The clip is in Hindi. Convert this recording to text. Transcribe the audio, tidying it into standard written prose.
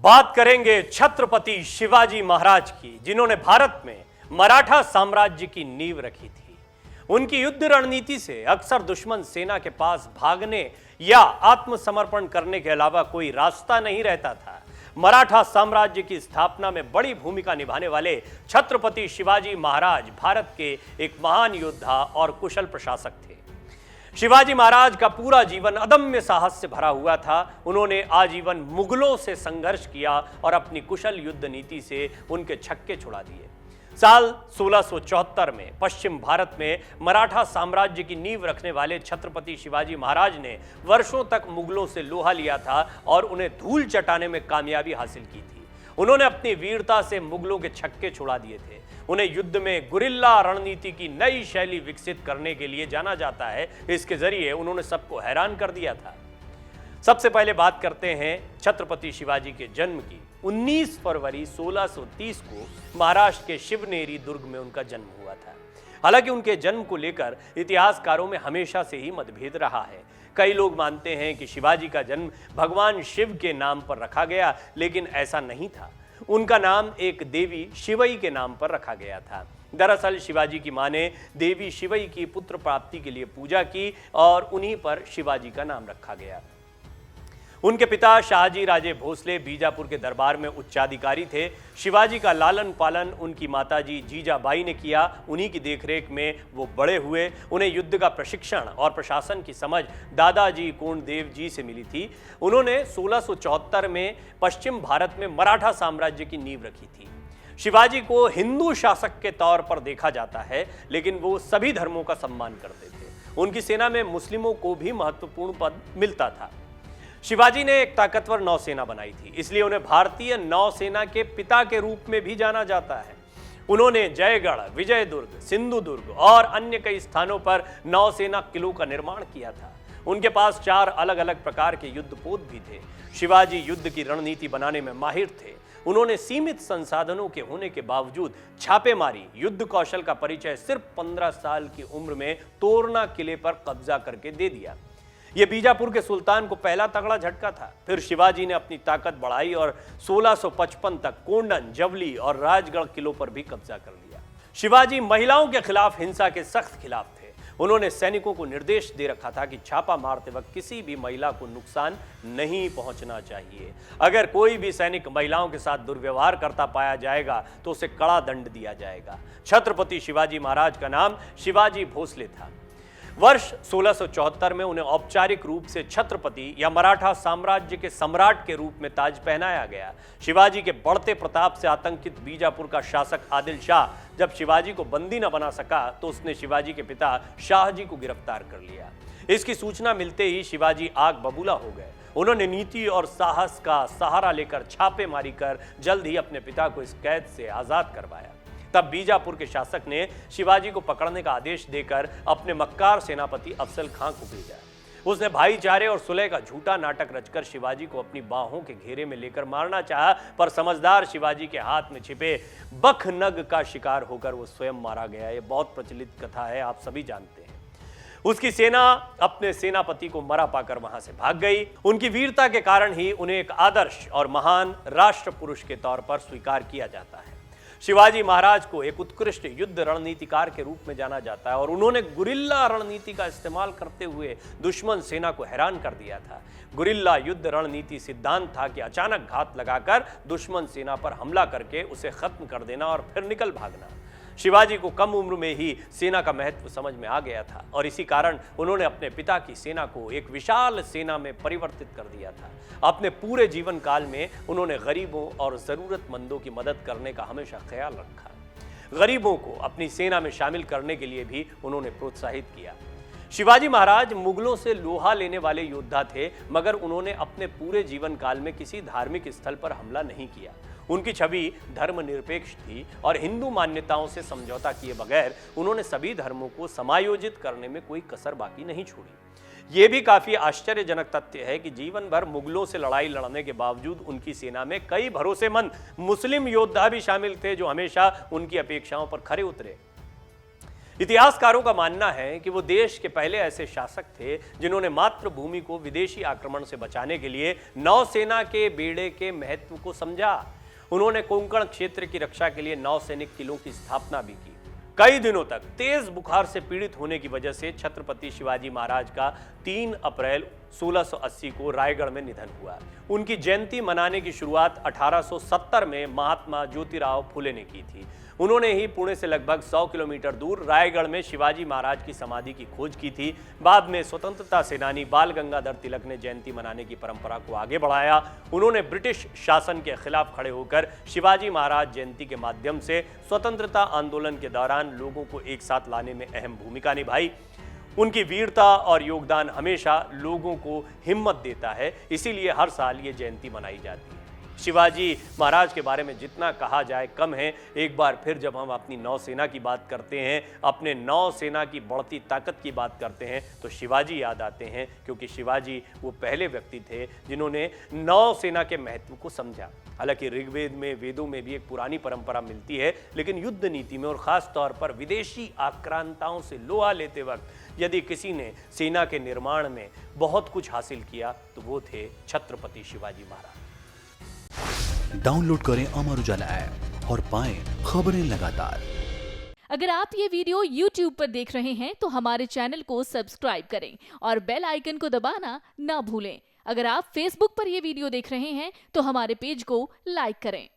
बात करेंगे छत्रपति शिवाजी महाराज की, जिन्होंने भारत में मराठा साम्राज्य की नींव रखी थी। उनकी युद्ध रणनीति से अक्सर दुश्मन सेना के पास भागने या आत्मसमर्पण करने के अलावा कोई रास्ता नहीं रहता था। मराठा साम्राज्य की स्थापना में बड़ी भूमिका निभाने वाले छत्रपति शिवाजी महाराज भारत के एक महान योद्धा और कुशल प्रशासक थे। शिवाजी महाराज का पूरा जीवन अदम्य साहस से भरा हुआ था। उन्होंने आजीवन मुगलों से संघर्ष किया और अपनी कुशल युद्ध नीति से उनके छक्के छुड़ा दिए। साल 1674 में पश्चिम भारत में मराठा साम्राज्य की नींव रखने वाले छत्रपति शिवाजी महाराज ने वर्षों तक मुगलों से लोहा लिया था और उन्हें धूल चटाने में कामयाबी हासिल की थी। उन्होंने अपनी वीरता से मुगलों के छक्के छुड़ा दिए थे। उन्हें युद्ध में गुरिल्ला रणनीति की नई शैली विकसित करने के लिए जाना जाता है। इसके जरिए उन्होंने सबको हैरान कर दिया था। सबसे पहले बात करते हैं छत्रपति शिवाजी के जन्म की। 19 फरवरी 1630 को महाराष्ट्र के शिवनेरी दुर्ग में उनका जन्म हुआ था। हालांकि उनके जन्म को लेकर इतिहासकारों में हमेशा से ही मतभेद रहा है। कई लोग मानते हैं कि शिवाजी का जन्म भगवान शिव के नाम पर रखा गया, लेकिन ऐसा नहीं था। उनका नाम एक देवी शिवई के नाम पर रखा गया था। दरअसल शिवाजी की मां ने देवी शिवई की पुत्र प्राप्ति के लिए पूजा की और उन्हीं पर शिवाजी का नाम रखा गया। उनके पिता शाहजी राजे भोसले बीजापुर के दरबार में उच्चाधिकारी थे। शिवाजी का लालन पालन उनकी माताजी जीजाबाई ने किया। उन्हीं की देखरेख में वो बड़े हुए। उन्हें युद्ध का प्रशिक्षण और प्रशासन की समझ दादाजी कोंडदेव जी से मिली थी। उन्होंने 1674 में पश्चिम भारत में मराठा साम्राज्य की नींव रखी थी। शिवाजी को हिंदू शासक के तौर पर देखा जाता है, लेकिन वो सभी धर्मों का सम्मान करते थे। उनकी सेना में मुस्लिमों को भी महत्वपूर्ण पद मिलता था। शिवाजी ने एक ताकतवर नौसेना बनाई थी, इसलिए उन्हें भारतीय नौसेना के पिता के रूप में भी जाना जाता है। उन्होंने जयगढ़, विजयदुर्ग, सिंधुदुर्ग और अन्य कई स्थानों पर नौसेना किलों का निर्माण किया था। उनके पास 4 अलग अलग प्रकार के युद्धपोत भी थे। शिवाजी युद्ध की रणनीति बनाने में माहिर थे। उन्होंने सीमित संसाधनों के होने के बावजूद छापेमारी युद्ध कौशल का परिचय सिर्फ 15 साल की उम्र में तोरना किले पर कब्जा करके दे दिया। यह बीजापुर के सुल्तान को पहला तगड़ा झटका था। फिर शिवाजी ने अपनी ताकत बढ़ाई और 1655 तक कोंडन, जवली और राजगढ़ किलों पर भी कब्जा कर लिया। शिवाजी महिलाओं के खिलाफ हिंसा के सख्त खिलाफ थे। उन्होंने सैनिकों को निर्देश दे रखा था कि छापा मारते वक्त किसी भी महिला को नुकसान नहीं पहुंचना चाहिए। अगर कोई भी सैनिक महिलाओं के साथ दुर्व्यवहार करता पाया जाएगा तो उसे कड़ा दंड दिया जाएगा। छत्रपति शिवाजी महाराज का नाम शिवाजी भोसले था। वर्ष 1674 में उन्हें औपचारिक रूप से छत्रपति या मराठा साम्राज्य के सम्राट के रूप में ताज पहनाया गया। शिवाजी के बढ़ते प्रताप से आतंकित बीजापुर का शासक आदिल शाह जब शिवाजी को बंदी न बना सका तो उसने शिवाजी के पिता शाहजी को गिरफ्तार कर लिया। इसकी सूचना मिलते ही शिवाजी आग बबूला हो गए। उन्होंने नीति और साहस का सहारा लेकर छापेमारी कर जल्द ही अपने पिता को इस कैद से आजाद करवाया। तब बीजापुर के शासक ने शिवाजी को पकड़ने का आदेश देकर अपने मक्कार सेनापति अफजल खां को भेजा। उसने भाईचारे और सुलह का झूठा नाटक रचकर शिवाजी को अपनी बाहों के घेरे में लेकर मारना चाहा, पर समझदार शिवाजी के हाथ में छिपे बखनग का शिकार होकर वो स्वयं मारा गया। ये बहुत प्रचलित कथा है, आप सभी जानते हैं। उसकी सेना अपने सेनापति को मरा पाकर वहां से भाग गई। उनकी वीरता के कारण ही उन्हें एक आदर्श और महान राष्ट्र पुरुष के तौर पर स्वीकार किया जाता है। शिवाजी महाराज को एक उत्कृष्ट युद्ध रणनीतिकार के रूप में जाना जाता है और उन्होंने गुरिल्ला रणनीति का इस्तेमाल करते हुए दुश्मन सेना को हैरान कर दिया था। गुरिल्ला युद्ध रणनीति सिद्धांत था कि अचानक घात लगाकर दुश्मन सेना पर हमला करके उसे खत्म कर देना और फिर निकल भागना। शिवाजी को कम उम्र में ही सेना का महत्व समझ में आ गया था और इसी कारण उन्होंने अपने पिता की सेना को एक विशाल सेना में परिवर्तित कर दिया था। अपने पूरे जीवन काल में उन्होंने गरीबों और जरूरतमंदों की मदद करने का हमेशा ख्याल रखा। गरीबों को अपनी सेना में शामिल करने के लिए भी उन्होंने प्रोत्साहित किया। शिवाजी महाराज मुगलों से लोहा लेने वाले योद्धा थे, मगर उन्होंने अपने पूरे जीवन काल में किसी धार्मिक स्थल पर हमला नहीं किया। उनकी छवि धर्मनिरपेक्ष थी और हिंदू मान्यताओं से समझौता किए बगैर उन्होंने सभी धर्मों को समायोजित करने में कोई कसर बाकी नहीं छोड़ी। यह भी काफी आश्चर्यजनक तथ्य है कि जीवन भर मुगलों से लड़ाई लड़ने के बावजूद उनकी सेना में कई भरोसेमंद मुस्लिम योद्धा भी शामिल थे जो हमेशा उनकी अपेक्षाओं पर खरे उतरे। इतिहासकारों का मानना है कि वो देश के पहले ऐसे शासक थे जिन्होंने मातृभूमि को विदेशी आक्रमण से बचाने के लिए नौसेना के बेड़े के महत्व को समझा। उन्होंने कोंकण क्षेत्र की रक्षा के लिए नौसैनिक किलों की स्थापना भी की। कई दिनों तक तेज बुखार से पीड़ित होने की वजह से छत्रपति शिवाजी महाराज का 3 अप्रैल 1680 को रायगढ़ में निधन हुआ। उनकी जयंती मनाने की शुरुआत 1870 में महात्मा ज्योतिराव फुले ने की थी। उन्होंने ही पुणे से लगभग 100 किलोमीटर दूर रायगढ़ में शिवाजी महाराज की समाधि की खोज की थी। बाद में स्वतंत्रता सेनानी बाल गंगाधर तिलक ने जयंती मनाने की परंपरा को आगे बढ़ाया। उन्होंने ब्रिटिश शासन के खिलाफ खड़े होकर शिवाजी महाराज जयंती के माध्यम से स्वतंत्रता आंदोलन के दौरान लोगों को एक साथ लाने में अहम भूमिका निभाई। उनकी वीरता और योगदान हमेशा लोगों को हिम्मत देता है, इसीलिए हर साल ये जयंती मनाई जाती है। शिवाजी महाराज के बारे में जितना कहा जाए कम है। एक बार फिर जब हम अपनी नौसेना की बात करते हैं, अपने नौसेना की बढ़ती ताकत की बात करते हैं, तो शिवाजी याद आते हैं, क्योंकि शिवाजी वो पहले व्यक्ति थे जिन्होंने नौसेना के महत्व को समझा। हालांकि ऋग्वेद में, वेदों में भी एक पुरानी परंपरा मिलती है, लेकिन युद्ध नीति में और खास तौर पर विदेशी आक्रांताओं से लोहा लेते वक्त यदि किसी ने सेना के निर्माण में बहुत कुछ हासिल किया तो वो थे छत्रपति शिवाजी महाराज। डाउनलोड करें अमर उजाला ऐप और पाएं खबरें लगातार। अगर आप ये वीडियो YouTube पर देख रहे हैं तो हमारे चैनल को सब्सक्राइब करें और बेल आइकन को दबाना ना भूलें। अगर आप Facebook पर ये वीडियो देख रहे हैं तो हमारे पेज को लाइक करें।